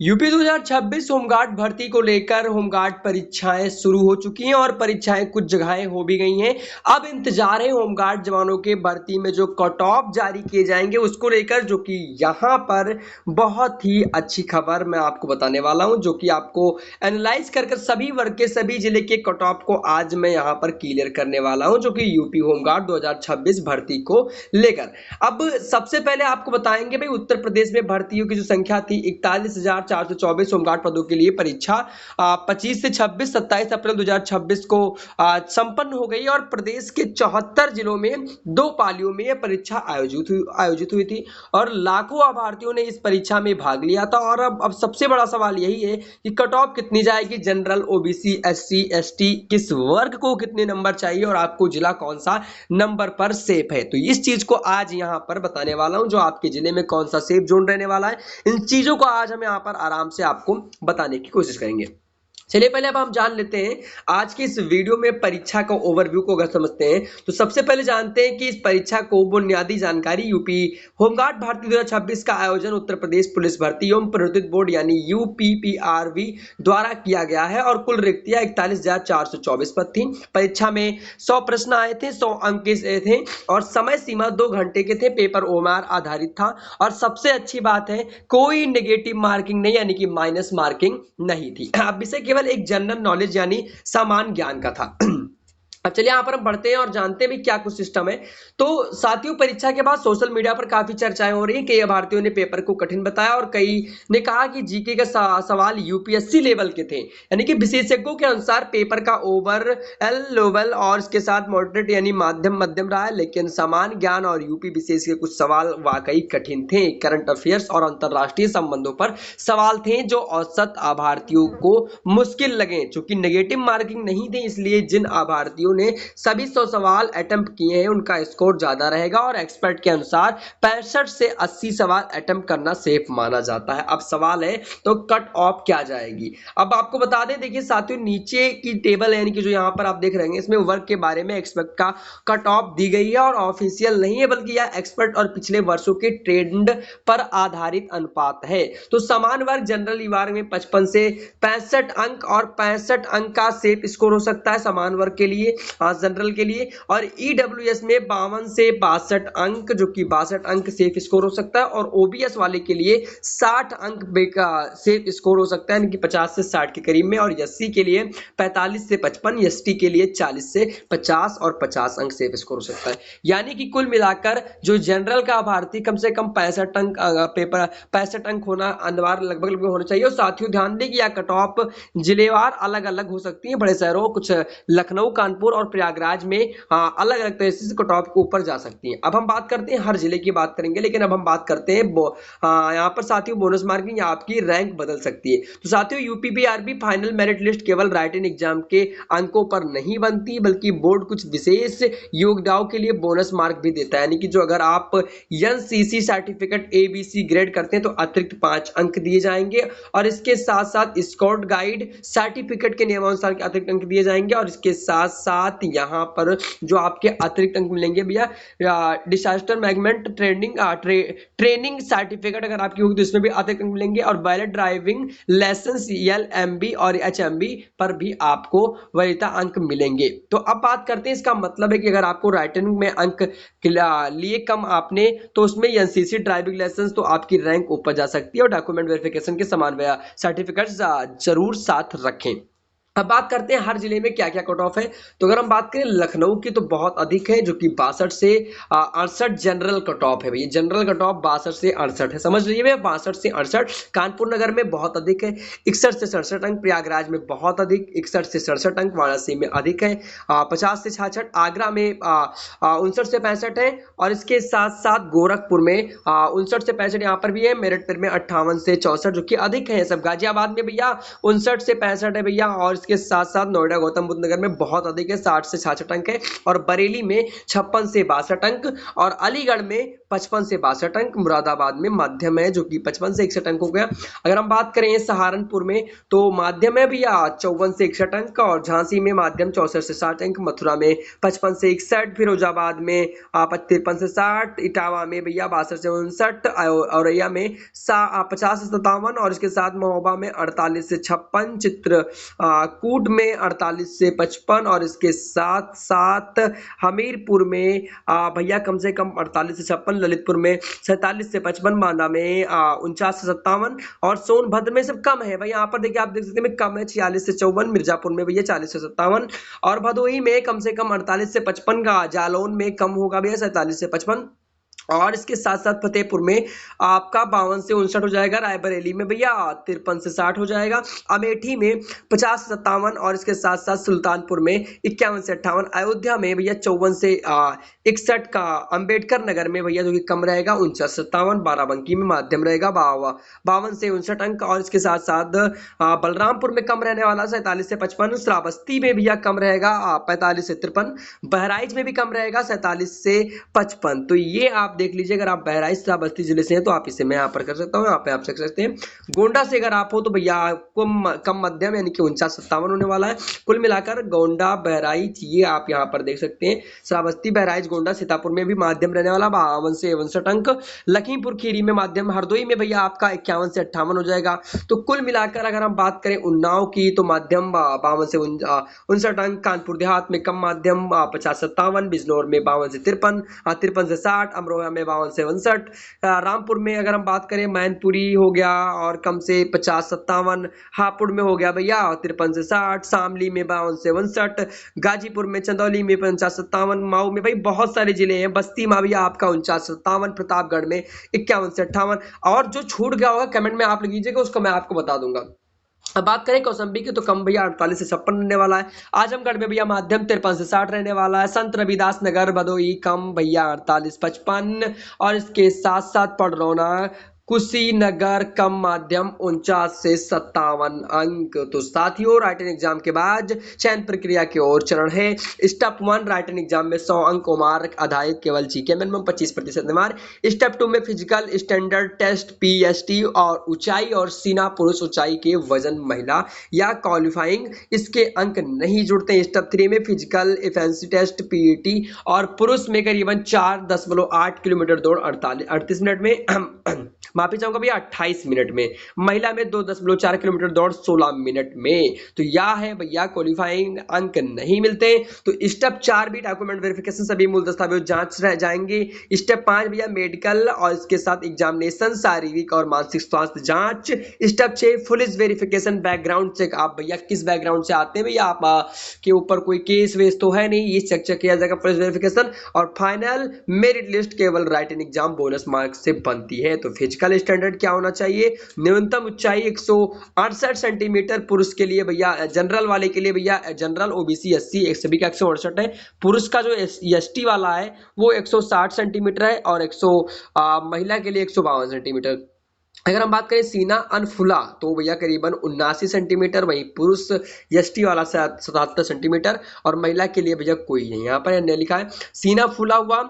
UP 2026 home guard भर्ती को लेकर होमगार्ड परीक्षाएं शुरू हो चुकी हैं और परीक्षाएं कुछ जगहें हो भी गई हैं। अब इंतजार है होमगार्ड जवानों के भर्ती में जो कट ऑफ जारी किए जाएंगे उसको लेकर, जो कि यहाँ पर बहुत ही अच्छी खबर मैं आपको बताने वाला हूं, जो कि आपको एनालाइज कर सभी वर्ग के सभी जिले के कट ऑफ को आज मैं यहाँ पर क्लियर करने वाला हूं, जो कि यूपी होमगार्ड 2026 भर्ती को लेकर। अब सबसे पहले आपको बताएंगे भाई, उत्तर प्रदेश में भर्तियों की जो संख्या थी 41,424 होमगार्ड पदों के लिए परीक्षा 25 से 26 27 अप्रैल 2026 को संपन्न हो गई और प्रदेश के 74 जिलों में 2 पालियों में यह परीक्षा आयोजित हुई थी और लाखों अभ्यर्थियों ने इस परीक्षा में भाग लिया था। और अब सबसे बड़ा सवाल यही है कि कट ऑफ कितनी जाएगी, जनरल, ओबीसी, एससी, एसटी, किस वर्ग को कितने नंबर चाहिए और आपको जिला कौन सा नंबर पर सेफ है। तो इस चीज को आज यहां पर बताने वाला हूं, जो आपके जिले में कौन सा सेफ जोन रहने वाला है। इन चीजों को आज हम यहाँ पर आराम से आपको बताने की कोशिश करेंगे। चलिए पहले अब हम जान लेते हैं आज की इस वीडियो में परीक्षा का ओवरव्यू को अगर समझते हैं तो सबसे पहले जानते हैं कि इस परीक्षा को बुनियादी जानकारी यूपी होमगार्ड भर्ती 2026 का आयोजन उत्तर प्रदेश पुलिस भर्ती एवं प्रोन्नति बोर्ड यानी यूपीपीआरबी द्वारा किया गया है और कुल रिक्तियां 41,424 पद थी। परीक्षा में 100 प्रश्न आए थे, 100 अंक के थे और समय सीमा 2 घंटे के थे। पेपर ओएमआर आधारित था और सबसे अच्छी बात है कोई नेगेटिव मार्किंग नहीं, यानी कि माइनस मार्किंग नहीं थी। अब विषय केवल एक जनरल नॉलेज यानी सामान्य ज्ञान का था। अब चलिए यहाँ पर हम बढ़ते हैं और जानते हैं भी क्या कुछ सिस्टम है। तो साथियों, परीक्षा के बाद सोशल मीडिया पर काफी चर्चाएं हो रही हैं। कई अभ्यर्थियों ने पेपर को कठिन बताया और कई ने कहा कि जीके का सवाल यूपीएससी लेवल के थे, यानी कि विशेषज्ञों के अनुसार पेपर का ओवरऑल लेवल और इसके साथ मॉडरेट यानी मध्यम रहा है, लेकिन सामान्य ज्ञान और यूपी विशेष के कुछ सवाल वाकई कठिन थे। करंट अफेयर्स और अंतरराष्ट्रीय संबंधों पर सवाल थे जो औसत अभ्यर्थियों को मुश्किल लगे। चूंकि नेगेटिव मार्किंग नहीं थे, इसलिए जिन अभ्यर्थियों ने सभी 100 सवाल अटेम्प्ट किए हैं उनका स्कोर ज्यादा रहेगा और एक्सपर्ट के अनुसार 65 से 80 सवाल अटेम्प्ट करना सेफ माना जाता है। अब सवाल है तो कट ऑफ क्या जाएगी। अब आपको बता दें, देखिए साथियों, नीचे की टेबल यानी कि जो यहां पर आप देख रहे हैं इसमें वर्ग के बारे में एक्सपर्ट का कट ऑफ दी गई है और ऑफिशियल नहीं है, बल्कि यह एक्सपर्ट और पिछले वर्षों के ट्रेंड पर आधारित अनुपात है। तो समान वर्ग जनरल वर्ग में 55 से 65 अंक और 65 अंक का सेफ स्कोर हो सकता है समान वर्ग के लिए, जनरल के लिए। और ईडब्ल्यूएस में 52 से 62 अंक, जो कि 62 अंक सेफ स्कोर हो सकता है और ओबीएस वाले के लिए 60 अंक का सेफ स्कोर हो सकता है, यानी कि 50 से 60 के करीब में। और एससी के लिए 45 से 55, एसटी के लिए 40 से 50 और 50 अंक सेफ स्कोर हो सकता है। यानी कि कुल मिलाकर जो जनरल का अभ्यर्थी कम से कम 65 अंक पेपर 65 अंक होना अनिवार्य लगभग होना चाहिए। और साथियों ध्यान दें कि यह कट ऑफ जिलेवार अलग अलग हो सकती है। बड़े शहरों, कुछ लखनऊ, कानपुर और प्रयागराज में अलग अलग तरह से कट ऑफ के ऊपर जा सकती हैं। अब हम बात करते हैं, हर जिले की बात करेंगे, लेकिन अब हम बात करते हैं यहाँ पर साथियों बोनस मार्किंग या आपकी रैंक बदल सकती है। तो साथियों, यूपीपीआरबी फाइनल मेरिट लिस्ट केवल राइटिंग एग्जाम के अंकों पर नहीं बनती, बल्कि बोर्ड कुछ विशेष योग्यताओं के लिए बोनस मार्क भी देता है। यानी कि जो अगर आप एनसीसी सर्टिफिकेट एबीसी ग्रेड करते हैं तो अतिरिक्त 5 अंक दिए जाएंगे और इसके साथ साथ स्काउट गाइड सर्टिफिकेट के नियमानुसार के अतिरिक्त अंक दिए जाएंगे और इसके साथ साथ यहाँ पर जो आपके अतिरिक्त अंक मिलेंगे भैया डिजास्टर मैनेजमेंट ट्रेनिंग सर्टिफिकेट अगर आपकी होगी तो इसमें भी अतिरिक्त अंक मिलेंगे और वैलिड ड्राइविंग लाइसेंस एलएमबी और एचएमबी पर भी आपको वरीयता अंक मिलेंगे। तो अब बात करते हैं, इसका मतलब है कि अगर आपको राइटिंग में अंक लिए कम आपने तो उसमें एनसीसी ड्राइविंग लाइसेंस तो आपकी रैंक ऊपर जा सकती है और डॉक्यूमेंट वेरिफिकेशन के समान सर्टिफिकेट्स जरूर साथ रखें। अब बात करते हैं हर जिले में क्या क्या कट ऑफ है। तो अगर हम बात करें लखनऊ की तो बहुत अधिक है, जो कि 62 से 68 जनरल कट ऑफ है। भैया जनरल कट ऑफ 62 से 68 है, समझ लीजिए भैया 62 से 68। कानपुर नगर में बहुत अधिक है, 61 से 67 अंक। प्रयागराज में बहुत अधिक, 61 से 67 अंक। वाराणसी में अधिक है, 50 से 66। आगरा में 59 से 65 है और इसके साथ साथ गोरखपुर में 59 से 65 यहाँ पर भी है। मेरठ में 58 से 64 जो कि अधिक है सब। गाजियाबाद में भैया 59 से 65 है भैया और इसके साथ साथ नोएडा गौतम बुद्ध नगर में बहुत अधिक है, 60 से 66 अंक है, और बरेली में 56 से 62 अंक, और अलीगढ़ में 55 से 62 अंक, मुरादाबाद में माध्यम है जो कि 55 से 61 अंक हो गया। अगर हम बात करें सहारनपुर में तो माध्यम है भैया 54 से 61 अंक, और झांसी में माध्यम 64 से 60 अंक, मथुरा में 55 से 61, फिरोजाबाद में 53 से 60, इटावा में भैया 62 से 59, औरैया में 50 से 57, और इसके साथ महोबा में 48 से 56, चित्रकूट में 48 से 55, और इसके साथ साथ हमीरपुर में भैया कम से कम 48 से 56, ललितपुर में 47 से 55, बांदा में 49 से 57, और सोनभद्र में सब कम है भाई। यहाँ पर देखिए आप देख सकते हैं कम है 46 से 54, मिर्जापुर में भैया 40 से 57, और भदोही में कम से कम 48 से 55 का, जालौन में कम होगा भैया 47 से 55, और इसके साथ साथ फतेहपुर में आपका 52 से 59 हो जाएगा, रायबरेली में भैया 53 से 60 हो जाएगा, अमेठी में 50 से 57, और इसके साथ साथ सुल्तानपुर में 51 से 58, अयोध्या में भैया 54 से 61 का, अंबेडकर नगर में भैया जो कि कम रहेगा 49 से 57, बाराबंकी में माध्यम रहेगा 52 से 59 अंक, और इसके साथ साथ बलरामपुर में कम रहने वाला 47 से 55, श्रावस्ती में भैया कम रहेगा 45 से 53, बहराइच में भी कम रहेगा 47 से 55। तो ये आप देख लीजिए, अगर आप बहराइच श्रावस्ती जिले से हैं तो आप इसे मैं यहाँ पर कर सकता हूँ, यहाँ पे आप देख सकते हैं। गोंडा से अगर आप हो तो भैया आपको कम मध्यम यानी कि 49 से 57 होने वाला है। कुल मिलाकर गोंडा बहराइच ये आप यहाँ पर देख सकते हैं, श्रावस्ती बहराइच गोंडा सीतापुर में भी माध्यम रहने वाला 52 से 59 अंक, लखीमपुर खीरी में माध्यम, हरदोई में भैया आपका 51 से 58 हो जाएगा। तो कुल मिलाकर अगर हम बात करें उन्नाव की तो माध्यम 52 से 59 अंक, कानपुर देहात में कम माध्यम 50 से 57, बिजनौर में 52 से 53 से 60, अमरोहा में 52 से 59, रामपुर में अगर हम बात करें मैनपुरी हो गया और कम से 50 57, हापुड़ में हो गया भैया 53 से 60, शामली में 52 से 59, गाजीपुर में, चंदौली में 50 57, माऊ में भाई बहुत सारे जिले हैं, बस्ती में भी आपका 49 से 57, प्रतापगढ़ में 51 से 58, और जो छूट गया होगा कमेंट में आप लीजिएगा उसको मैं आपको बता दूंगा। अब बात करें कौसंबी की तो कम भैया 48 से 56 रहने वाला है, आजमगढ़ में भैया माध्यम 53 से 60 रहने वाला है, संत रविदास नगर भदोही कम भैया 48 55, और इसके साथ साथ पडरौना कुशीनगर कम माध्यम 49 से 57 अंक। तो साथियों राइटिंग एग्जाम के बाद चयन प्रक्रिया की ओर चरण है। स्टेप 1 राइटिंग एग्जाम में 100 अंक मार्क आधारित केवल जीके मिनिमम 25% मार्क। स्टेप 2 में फिजिकल स्टैंडर्ड टेस्ट पीएसटी और ऊंचाई और सीना पुरुष ऊंचाई के वजन महिला या क्वालिफाइंग इसके अंक नहीं जुड़ते। स्टेप 3 में फिजिकल एफिशिएंसी टेस्ट पीईटी और पुरुष में करीबन 4.8 किलोमीटर दौड़ 38 मिनट में माफी चाहूंगा भैया 28 मिनट में, महिला में 2.4 किलोमीटर दौड़ 16 मिनट में। तो यह है भैया क्वालिफाइंग अंक नहीं मिलते। तो स्टेप 4 भी डॉक्यूमेंट वेरिफिकेशन सभी मूल दस्तावेज जांच रह जाएंगे। स्टेप 5 भैया मेडिकल और इसके साथ एग्जामिनेशन शारीरिक और मानसिक स्वास्थ्य जांच। Step 6 police verification background check, आप भैया किस बैकग्राउंड से आते हैं भैया, आप के ऊपर कोई केस वेस तो है नहीं, ये चेक किया जाएगा पुलिस वेरिफिकेशन। और फाइनल मेरिट लिस्ट केवल राइटिंग एग्जाम बोनस मार्क से बनती है। तो फिजिकल स्टैंडर्ड क्या होना चाहिए, न्यूनतम ऊंचाई 168 सेंटीमीटर पुरुष के लिए भैया, जनरल वाले के लिए भैया जनरल ओबीसी एससी सभी का 168 है। पुरुष का जो एसटी वाला है वो 160 सेंटीमीटर है और महिला के लिए 152 सेंटीमीटर। अगर हम बात करें सीना अनफुला तो भैया करीबन 79 सेंटीमीटर, वहीं पुरुष एसटी वाला 77 सेंटीमीटर और महिला के लिए भैया कोई नहीं। यहाँ पर ने लिखा है सीना फुला हुआ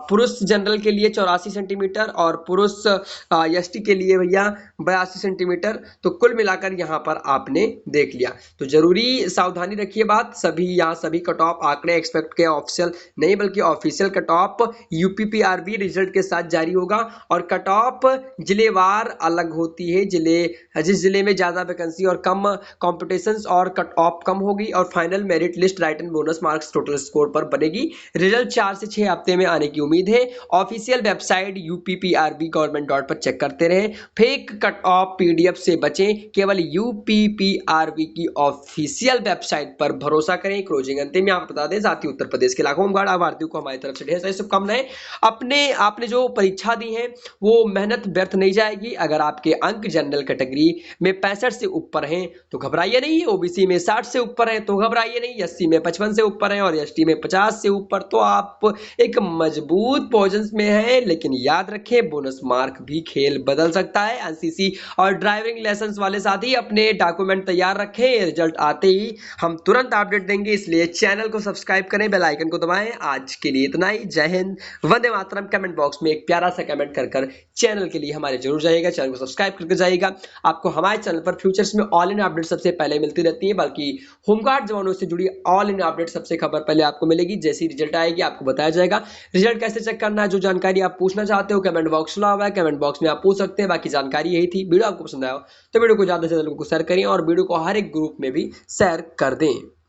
पुरुष जनरल के लिए 84 सेंटीमीटर और पुरुष एसटी के लिए भैया 82 सेंटीमीटर। तो कुल मिलाकर यहाँ पर आपने देख लिया। तो जरूरी सावधानी रखिए बात, सभी यहाँ सभी कट ऑफ आंकड़े एक्सपेक्ट के ऑफिशियल नहीं बल्कि ऑफिशियल कट ऑफ यूपीपीआरबी रिजल्ट के साथ जारी होगा और कट ऑफ जिलेवार अलग होती है। जिस जिले में ज्यादा वैकेंसी और कम कॉम्पिटिशन और कट ऑफ कम होगी और final merit list right and bonus marks total score पर बनेगी। रिजल्ट 4 से 6 हफ्ते में आने की उम्मीद है। ऑफिशियल वेबसाइट यूपीपीआरबी गवर्नमेंट डॉट पर चेक करते रहें। फेक कट ऑफ पीडीएफ से बचें, केवल यूपीपीआरबी की ऑफिशियल वेबसाइट पर भरोसा करें। क्लोजिंग अंतिम में आप बता दें साथ ही उत्तर प्रदेश के लाखों होमगार्ड आभारतियों को हमारी तरफ से ढेर सारी शुभकामनाएं। आपने जो परीक्षा दी है वो मेहनत व्यर्थ नहीं जाएगी। आएगी। अगर आपके अंक जनरल कैटेगरी में 65 से ऊपर हैं तो घबराइए नहीं, ओबीसी में 60 से ऊपर हैं तो घबराइए नहीं, एससी में 55 से ऊपर हैं और एसटी में 50 से ऊपर, तो आप एक मजबूत पोजीशन में हैं। लेकिन याद रखें, बोनस मार्क भी खेल बदल सकता है। एनसीसी और ड्राइविंग लाइसेंस वाले साथी अपने डॉक्यूमेंट तैयार रखें, रिजल्ट आते ही हम तुरंत अपडेट देंगे, इसलिए चैनल को सब्सक्राइब करें, बेल आइकन को दबाएं। आज के लिए इतना ही। जय हिंद, वंदे मातरम। कमेंट बॉक्स में एक प्यारा सा कमेंट कर चैनल के लिए हमारे जरूर जाइएगा, चैनल को सब्सक्राइब करके जाइएगा। आपको हमारे चैनल पर फ्यूचर्स में ऑल इन अपडेट सबसे पहले मिलती रहती है, बल्कि होमगार्ड जवानों से जुड़ी ऑल इन अपडेट सबसे खबर पहले आपको मिलेगी। जैसी रिजल्ट आएगी आपको बताया जाएगा। रिजल्ट कैसे चेक करना है, जो जानकारी आप पूछना चाहते हो कमेंट बॉक्स खुला हुआ है, कमेंट बॉक्स में आप पूछ सकते हैं। बाकी जानकारी यही थी। वीडियो आपको पसंद आया हो तो वीडियो को ज्यादा से ज्यादा लोगों को शेयर करें और वीडियो को हर एक ग्रुप में भी शेयर कर दें।